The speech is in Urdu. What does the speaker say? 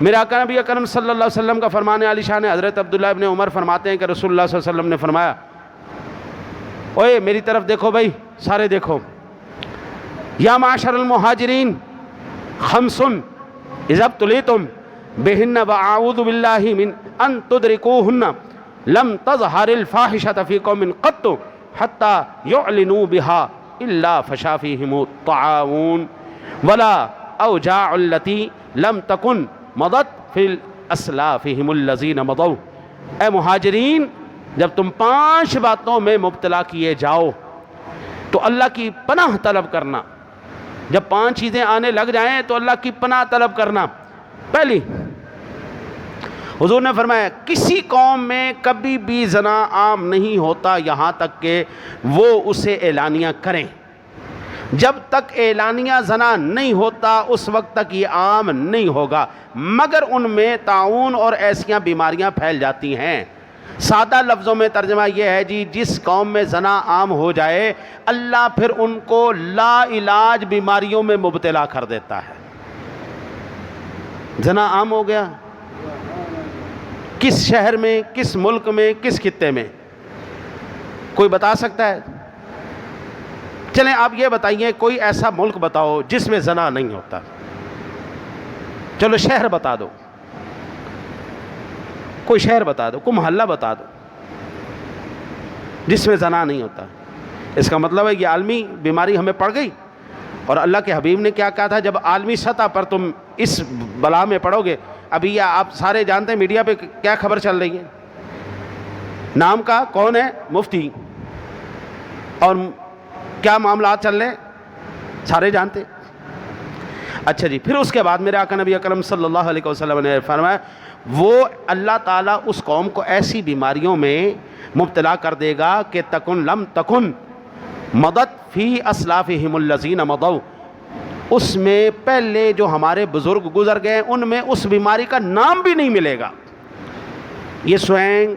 میرے آقا نبی اکرم صلی اللہ علیہ وسلم کا فرمان عالی شان ہے، حضرت عبداللہ ابن عمر فرماتے ہیں کہ رسول اللہ صلی اللہ علیہ وسلم نے فرمایا، اوئے میری طرف دیکھو بھائی، سارے دیکھو، یا معاشر المہاجرین خمس اذا ابتلیتم بہن واعوذ باللہ من ان تدرکوہن لم تظہر الفاحشۃ فی قوم قط حتی یعلنوا بها الا فشا فیہم الطاعون ولا اوجاع التی لم تکن مضت فی اسلافہم الذین مضوا۔ اے مہاجرین، جب تم 5 باتوں میں مبتلا کیے جاؤ تو اللہ کی پناہ طلب کرنا۔ جب 5 چیزیں آنے لگ جائیں تو اللہ کی پناہ طلب کرنا۔ پہلی، حضور نے فرمایا کسی قوم میں کبھی بھی زنا عام نہیں ہوتا یہاں تک کہ وہ اسے اعلانیہ کریں۔ جب تک اعلانیہ زنا نہیں ہوتا اس وقت تک یہ عام نہیں ہوگا، مگر ان میں طاعون اور ایسیاں بیماریاں پھیل جاتی ہیں۔ سادہ لفظوں میں ترجمہ یہ ہے جی، جس قوم میں زنا عام ہو جائے اللہ پھر ان کو لا علاج بیماریوں میں مبتلا کر دیتا ہے۔ زنا عام ہو گیا، کس شہر میں، کس ملک میں، کس خطے میں؟ کوئی بتا سکتا ہے؟ چلیں آپ یہ بتائیے، کوئی ایسا ملک بتاؤ جس میں زنا نہیں ہوتا۔ چلو شہر بتا دو، کوئی شہر بتا دو، کوئی محلہ بتا دو جس میں زنا نہیں ہوتا۔ اس کا مطلب ہے یہ عالمی بیماری ہمیں پڑ گئی۔ اور اللہ کے حبیب نے کیا کہا تھا، جب عالمی سطح پر تم اس بلا میں پڑو گے، ابھی آپ سارے جانتے ہیں میڈیا پہ کیا خبر چل رہی ہے، نام کا کون ہے؟ مفتی، اور کیا معاملات چل رہے ہیں سارے جانتے ہیں۔ اچھا جی، پھر اس کے بعد میرے آقا نبی اکرم صلی اللہ علیہ وسلم نے فرمایا وہ اللہ تعالیٰ اس قوم کو ایسی بیماریوں میں مبتلا کر دے گا کہ تکن لم تکن مضت فی اسلافہم الذین مضوا، اس میں پہلے جو ہمارے بزرگ گزر گئے ان میں اس بیماری کا نام بھی نہیں ملے گا۔ یہ سوئنگ،